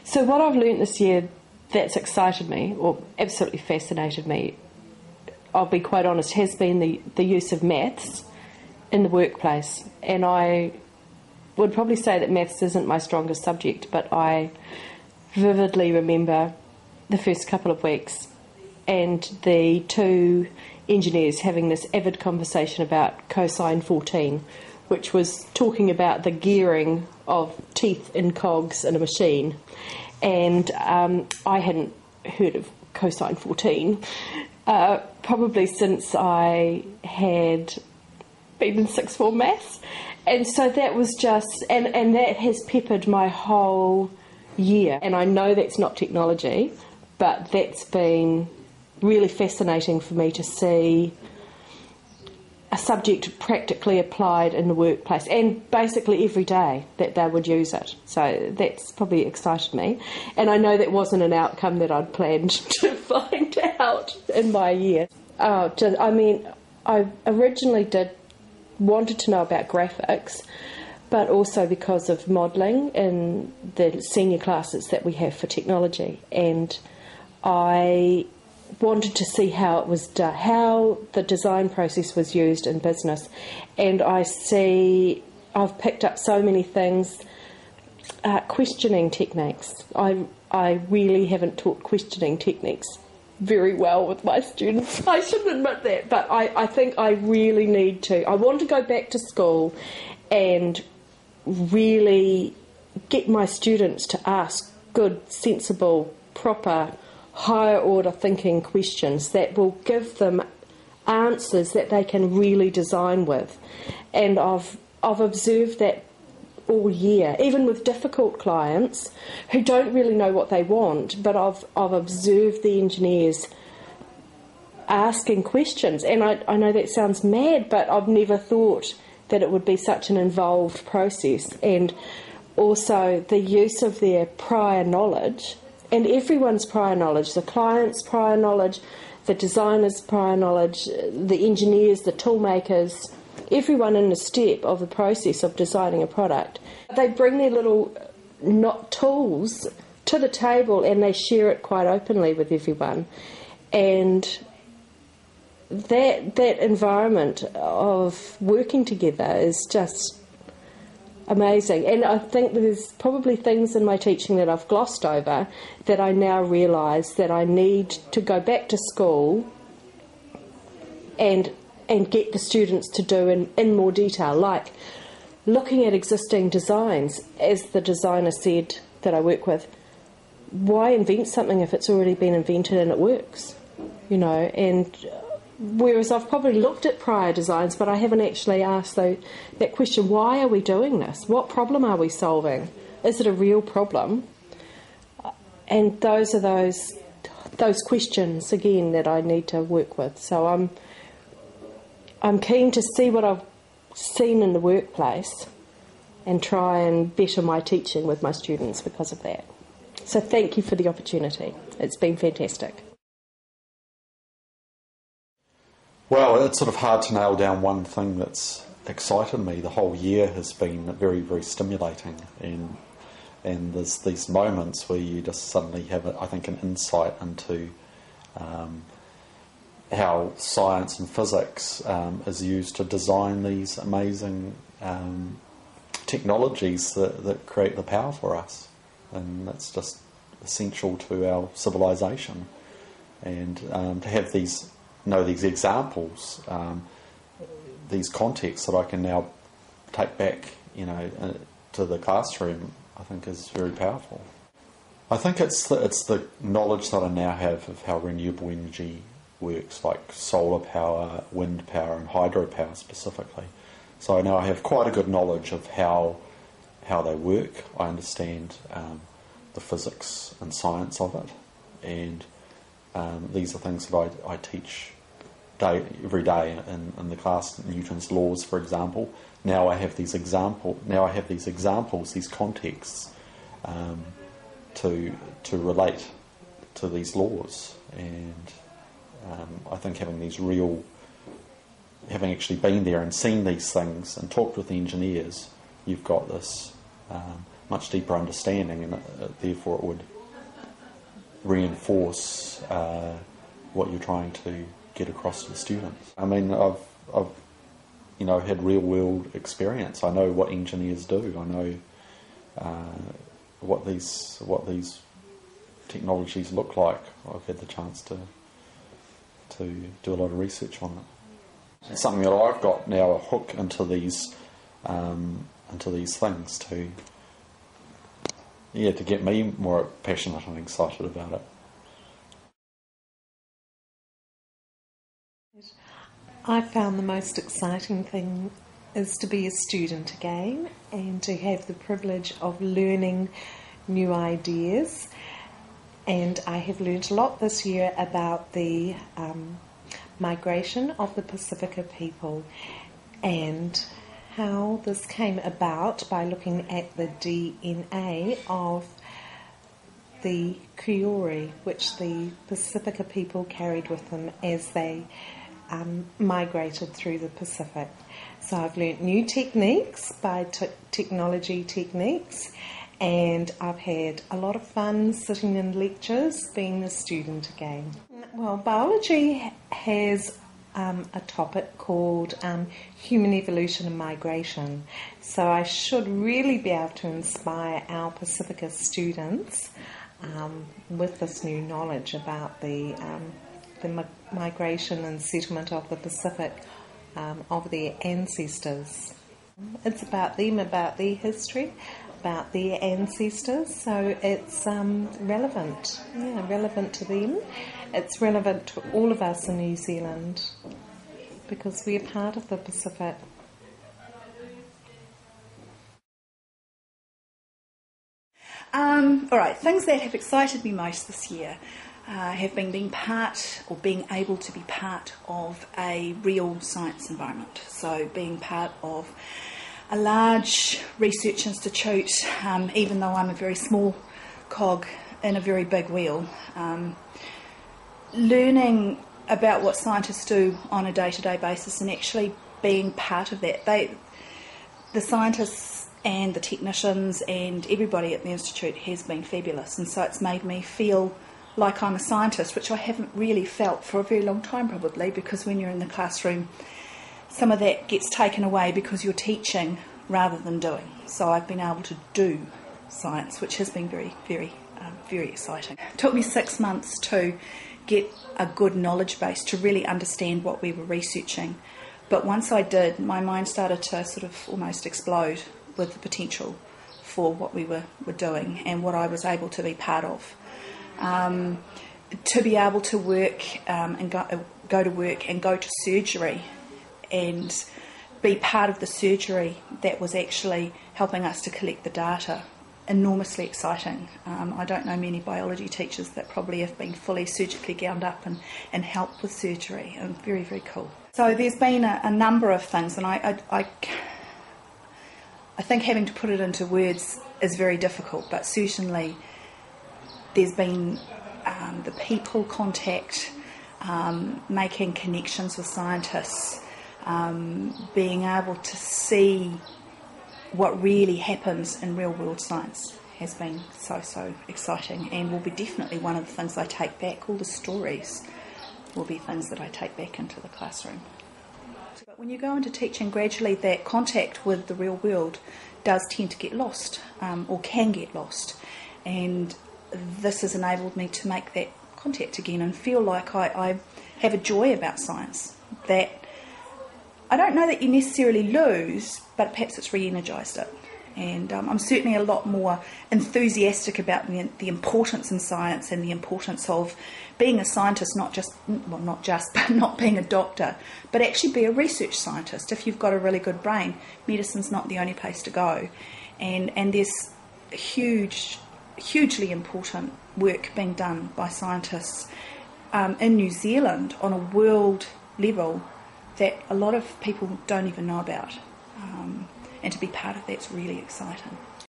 So what I've learnt this year that's excited me, or absolutely fascinated me, I'll be quite honest, has been the use of maths in the workplace. And I would probably say that maths isn't my strongest subject, but I vividly remember the first couple of weeks and the two engineers having this avid conversation about cosine 14, which was talking about the gearing of teeth in cogs in a machine. And I hadn't heard of cosine 14 probably since I had been in sixth form maths. And so that was just, and that has peppered my whole year. And I know that's not technology, but that's been really fascinating for me to see a subject practically applied in the workplace, and basically every day that they would use it. So that's probably excited me. And I know that wasn't an outcome that I'd planned to find out in my year. I originally wanted to know about graphics, but also because of modelling in the senior classes that we have for technology. And I wanted to see how it was done, how the design process was used in business. And I've picked up so many things, questioning techniques. I really haven't taught questioning techniques very well with my students. I shouldn't admit that, but I think I really need to. I want to go back to school and really get my students to ask good, sensible, proper, higher order thinking questions that will give them answers that they can really design with. And I've observed that all year, even with difficult clients who don't really know what they want, but I've observed the engineers asking questions. And I know that sounds mad, but I've never thought that it would be such an involved process. And also the use of their prior knowledge, and everyone's prior knowledge, the client's prior knowledge, the designer's prior knowledge, the engineers, the tool makers, everyone in the step of the process of designing a product. They bring their little tools to the table and they share it quite openly with everyone. And that environment of working together is just amazing. And I think there's probably things in my teaching that I've glossed over that I now realise that I need to go back to school and get the students to do in more detail, like looking at existing designs. As the designer said that I work with, why invent something if it's already been invented and it works? You know, and whereas I've probably looked at prior designs, but I haven't actually asked that question, why are we doing this? What problem are we solving? Is it a real problem? And those are those questions, again, that I need to work with. So I'm keen to see what I've seen in the workplace and try and better my teaching with my students because of that. So thank you for the opportunity. It's been fantastic. Well, it's sort of hard to nail down one thing that's excited me. The whole year has been very, very stimulating, and there's these moments where you just suddenly have, I think, an insight into how science and physics is used to design these amazing technologies that create the power for us, and that's just essential to our civilization. And to have these examples, these contexts that I can now take back, to the classroom, I think is very powerful. I think it's the knowledge that I now have of how renewable energy works, like solar power, wind power, and hydropower specifically. So now I have quite a good knowledge of how they work. I understand the physics and science of it, and these are things that I teach every day in the class. Newton's laws, for example. Now I have these examples, these contexts to relate to these laws, and I think having actually been there and seen these things and talked with the engineers, you've got this much deeper understanding, and therefore it would reinforce what you're trying to get across to the students. I mean, I've had real world experience. I know what engineers do. I know what these technologies look like. I've had the chance to do a lot of research on it. It's something that I've got now a hook into these things to get me more passionate and excited about it. I found the most exciting thing is to be a student again and to have the privilege of learning new ideas. And I have learned a lot this year about the migration of the Pacifica people and how this came about by looking at the DNA of the Kiori, which the Pacifica people carried with them as they migrated through the Pacific. So I've learnt new techniques by technology techniques, and I've had a lot of fun sitting in lectures being a student again. Well, biology has a topic called human evolution and migration, so I should really be able to inspire our Pacifica students with this new knowledge about the migration and settlement of the Pacific of their ancestors. It's about them, about their history, about their ancestors, so it's relevant to them. It's relevant to all of us in New Zealand because we are part of the Pacific. All right, things that have excited me most this year have been being able to be part of a real science environment. So being part of a large research institute, even though I'm a very small cog in a very big wheel, learning about what scientists do on a day-to-day basis and actually being part of that. The scientists and the technicians and everybody at the institute has been fabulous, and so it's made me feel like I'm a scientist, which I haven't really felt for a very long time probably, because when you're in the classroom some of that gets taken away because you're teaching rather than doing. So I've been able to do science, which has been very, very, very exciting. It took me 6 months to get a good knowledge base to really understand what we were researching, but once I did, my mind started to sort of almost explode with the potential for what we were doing and what I was able to be part of. To be able to work and go to work and go to surgery and be part of the surgery that was actually helping us to collect the data, enormously exciting. I don't know many biology teachers that probably have been fully surgically gowned up and helped with surgery, and very, very cool. So there's been a number of things, and I think having to put it into words is very difficult, but certainly there's been the people contact, making connections with scientists, being able to see what really happens in real world science has been so exciting, and will be definitely one of the things I take back. All the stories will be things that I take back into the classroom. But when you go into teaching, gradually that contact with the real world does tend to get lost, or can get lost, and this has enabled me to make that contact again and feel like I have a joy about science that I don't know that you necessarily lose, but perhaps it's re-energised it. And I'm certainly a lot more enthusiastic about the importance in science and the importance of being a scientist, but not being a doctor, but actually be a research scientist. If you've got a really good brain, medicine's not the only place to go. And there's hugely important work being done by scientists in New Zealand on a world level that a lot of people don't even know about. And to be part of that's really exciting.